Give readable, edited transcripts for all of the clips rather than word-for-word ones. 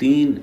3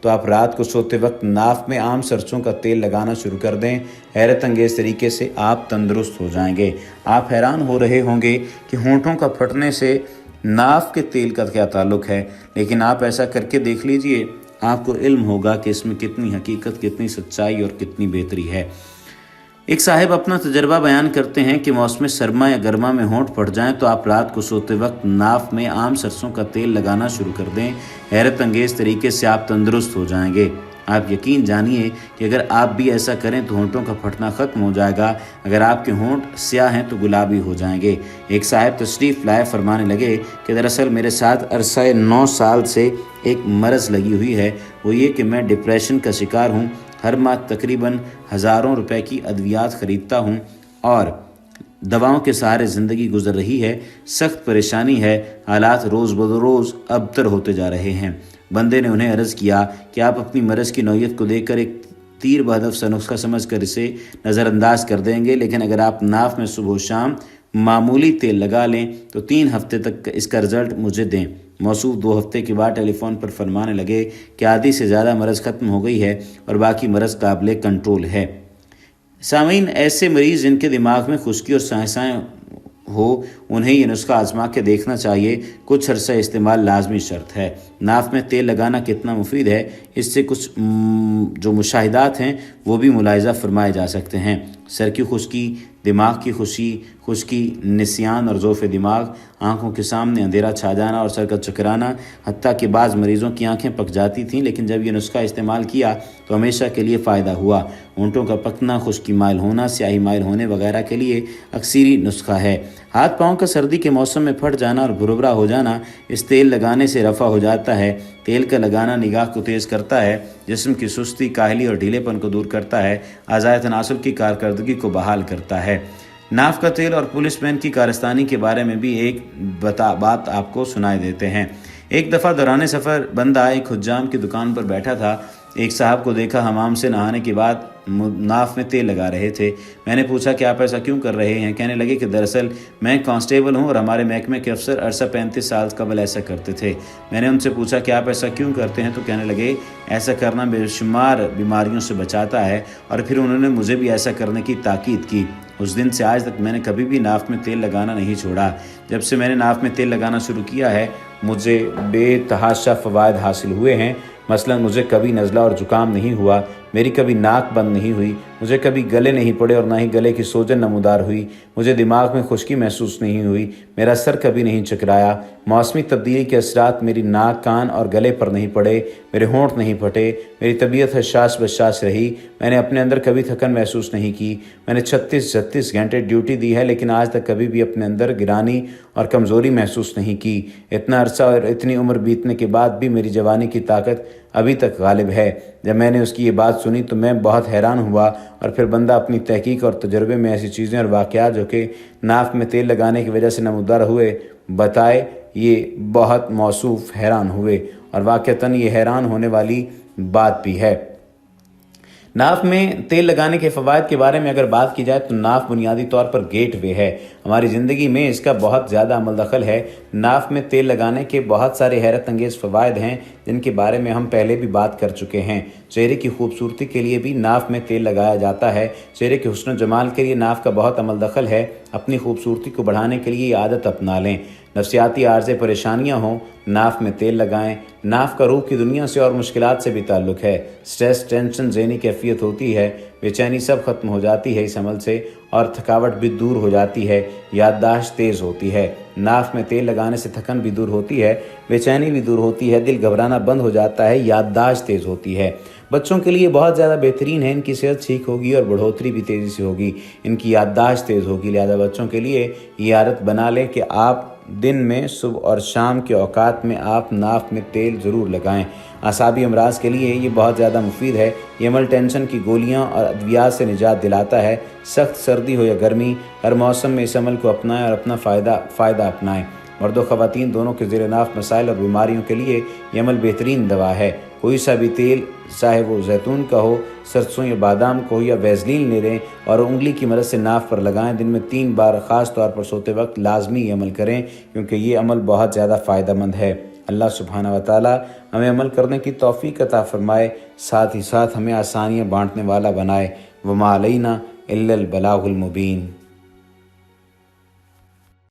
تو آپ رات کو سوتے وقت ناف میں عام سرسوں کا تیل لگانا شروع کر دیں۔ حیرت انگیز طریقے سے آپ تندرست ہو جائیں گے۔ آپ حیران ہو رہے ہوں گے کہ ہونٹوں کا پھٹنے سے ناف کے تیل کا کیا تعلق ہے، لیکن آپ ایسا کر کے دیکھ لیجئے، آپ کو علم ہوگا کہ اس میں کتنی حقیقت، کتنی سچائی اور کتنی بہتری ہے۔ ایک صاحب اپنا تجربہ بیان کرتے ہیں کہ موسم سرما یا گرما میں ہونٹ پھٹ جائیں تو آپ رات کو سوتے وقت ناف میں عام سرسوں کا تیل لگانا شروع کر دیں۔ حیرت انگیز طریقے سے آپ تندرست ہو جائیں گے۔ آپ یقین جانیے کہ اگر آپ بھی ایسا کریں تو ہونٹوں کا پھٹنا ختم ہو جائے گا۔ اگر آپ کے ہونٹ سیاہ ہیں تو گلابی ہو جائیں گے۔ ایک صاحب تشریف لائے فرمانے لگے کہ دراصل میرے ساتھ عرصہ 9 سال سے ایک مرض لگی ہوئی ہے، وہ یہ کہ میں ڈپریشن کا شکار ہوں۔ ہر ماہ تقریباً ہزاروں روپے کی ادویات خریدتا ہوں اور دواؤں کے سہارے زندگی گزر رہی ہے۔ سخت پریشانی ہے، حالات روز بروز ابتر ہوتے جا رہے ہیں۔ بندے نے انہیں عرض کیا کہ آپ اپنی مرض کی نوعیت کو دیکھ کر ایک تیر بہدف سا نسخہ سمجھ کر اسے نظر انداز کر دیں گے، لیکن اگر آپ ناف میں صبح و شام معمولی تیل لگا لیں تو 3 ہفتے تک اس کا رزلٹ مجھے دیں۔ موصوف 2 ہفتے کے بعد ٹیلی فون پر فرمانے لگے کہ آدھی سے زیادہ مرض ختم ہو گئی ہے اور باقی مرض قابل کنٹرول ہے۔ سامعین، ایسے مریض جن کے دماغ میں خشکی اور سائیں ہو انہیں یہ نسخہ آزما کے دیکھنا چاہیے۔ کچھ عرصہ استعمال لازمی شرط ہے۔ ناف میں تیل لگانا کتنا مفید ہے، اس سے کچھ جو مشاہدات ہیں وہ بھی ملاحظہ فرمائے جا سکتے ہیں۔ سر کی خشکی، دماغ کی خشکی، نسیان اور ضعف دماغ، آنکھوں کے سامنے اندھیرا چھا جانا اور سر کا چکرانا، حتیٰ کہ بعض مریضوں کی آنکھیں پک جاتی تھیں، لیکن جب یہ نسخہ استعمال کیا تو ہمیشہ کے لیے فائدہ ہوا۔ ہونٹوں کا پکنا، خشکی مائل ہونا، سیاہی مائل ہونے وغیرہ کے لیے اکثری نسخہ ہے۔ ہاتھ پاؤں کا سردی کے موسم میں پھٹ جانا اور بھربھرا ہو جانا اس تیل لگانے سے رفع ہو جاتا ہے۔ تیل کا لگانا نگاہ کو تیز کرتا ہے، جسم کی سستی، کاہلی اور ڈھیلے پن کو دور کرتا ہے، اعضائے تناسل کی کارکردگی کو بحال کرتا ہے۔ ناف کا تیل اور پولیس مین کی کارستانی کے بارے میں بھی ایک بات آپ کو سنائے دیتے ہیں۔ ایک دفعہ دوران سفر بندہ ایک حجام کی دکان پر بیٹھا تھا۔ ایک صاحب کو دیکھا حمام سے نہانے کے بعد ناف میں تیل لگا رہے تھے۔ میں نے پوچھا کہ آپ ایسا کیوں کر رہے ہیں؟ کہنے لگے کہ دراصل میں کانسٹیبل ہوں اور ہمارے محکمے کے افسر عرصہ 35 سال قبل ایسا کرتے تھے۔ میں نے ان سے پوچھا کہ آپ ایسا کیوں کرتے ہیں؟ تو کہنے لگے ایسا کرنا بے شمار بیماریوں سے بچاتا ہے، اور پھر انہوں نے مجھے بھی ایسا کرنے کی تاکید کی۔ اس دن سے آج تک میں نے کبھی بھی ناف میں تیل لگانا نہیں چھوڑا۔ جب سے میں نے ناف میں تیل لگانا شروع کیا ہے مجھے بے تحاشا فوائد حاصل ہوئے ہیں۔ مثلا مجھے کبھی نزلہ اور زکام نہیں ہوا، میری کبھی ناک بند نہیں ہوئی، مجھے کبھی گلے نہیں پڑے اور نہ ہی گلے کی سوجن نمودار ہوئی، مجھے دماغ میں خشکی محسوس نہیں ہوئی، میرا سر کبھی نہیں چکرایا، موسمی تبدیلی کے اثرات میری ناک، کان اور گلے پر نہیں پڑے، میرے ہونٹ نہیں پھٹے، میری طبیعت حساس بشاس رہی، میں نے اپنے اندر کبھی تھکن محسوس نہیں کی۔ میں نے 36 گھنٹے ڈیوٹی دی ہے لیکن آج تک کبھی بھی اپنے اندر گرانی اور کمزوری محسوس نہیں کی۔ اتنا عرصہ اور اتنی عمر بیتنے کے بعد بھی میری جوانی کی طاقت ابھی تک غالب ہے۔ جب میں نے اس کی یہ بات سنی تو میں بہت حیران ہوا، اور پھر بندہ اپنی تحقیق اور تجربے میں ایسی چیزیں اور واقعات جو کہ ناف میں تیل لگانے کی وجہ سے نمودار ہوئے بتائے، یہ بہت موصوف حیران ہوئے، اور واقعتاً یہ حیران ہونے والی بات بھی ہے۔ ناف میں تیل لگانے کے فوائد کے بارے میں اگر بات کی جائے تو ناف بنیادی طور پر گیٹ وے ہے۔ ہماری زندگی میں اس کا بہت زیادہ عمل دخل ہے۔ ناف میں تیل لگانے کے بہت سارے حیرت انگیز فوائد ہیں جن کے بارے میں ہم پہلے بھی بات کر چکے ہیں۔ چہرے کی خوبصورتی کے لیے بھی ناف میں تیل لگایا جاتا ہے۔ چہرے کے حسن و جمال کے لیے ناف کا بہت عمل دخل ہے۔ اپنی خوبصورتی کو بڑھانے کے لیے یہ عادت اپنا لیں۔ نفسیاتی عارضے پریشانیاں ہوں، ناف میں تیل لگائیں۔ ناف کا روح کی دنیا سے اور مشکلات سے بھی تعلق ہے۔ سٹریس، ٹینشن، ذہنی کیفیت ہوتی ہے، بے چینی سب ختم ہو جاتی ہے اس عمل سے، اور تھکاوٹ بھی دور ہو جاتی ہے، یادداشت تیز ہوتی ہے۔ ناف میں تیل لگانے سے تھکن بھی دور ہوتی ہے، بے چینی بھی دور ہوتی ہے، دل گھبرانا بند ہو جاتا ہے، یادداشت تیز ہوتی ہے۔ بچوں کے لیے بہت زیادہ بہترین ہے، ان کی صحت ٹھیک ہوگی اور بڑھوتری بھی تیزی سے ہوگی، ان کی یادداشت تیز ہوگی۔ لہذا بچوں کے لیے یہ عادت بنا لیں کہ آپ دن میں صبح اور شام کے اوقات میں آپ ناف میں تیل ضرور لگائیں۔ اعصابی امراض کے لیے یہ بہت زیادہ مفید ہے۔ یہ عمل ٹینشن کی گولیاں اور ادویات سے نجات دلاتا ہے۔ سخت سردی ہو یا گرمی، ہر موسم میں اس عمل کو اپنائیں اور اپنا فائدہ اپنائیں۔ مرد و خواتین دونوں کے زیر ناف مسائل اور بیماریوں کے لیے یہ عمل بہترین دوا ہے۔ کوئی سا بھی تیل، چاہے وہ زیتون کا ہو، سرسوں یا بادام کو یا ویزلین لے لیں اور انگلی کی مدد سے ناف پر لگائیں۔ دن میں 3 بار خاص طور پر سوتے وقت لازمی یہ عمل کریں کیونکہ یہ عمل بہت زیادہ فائدہ مند ہے۔ اللہ سبحانہ و تعالی ہمیں عمل کرنے کی توفیق عطا فرمائے، ساتھ ہی ساتھ ہمیں آسانیاں بانٹنے والا بنائے۔ وما علینا الا البلاغ المبین۔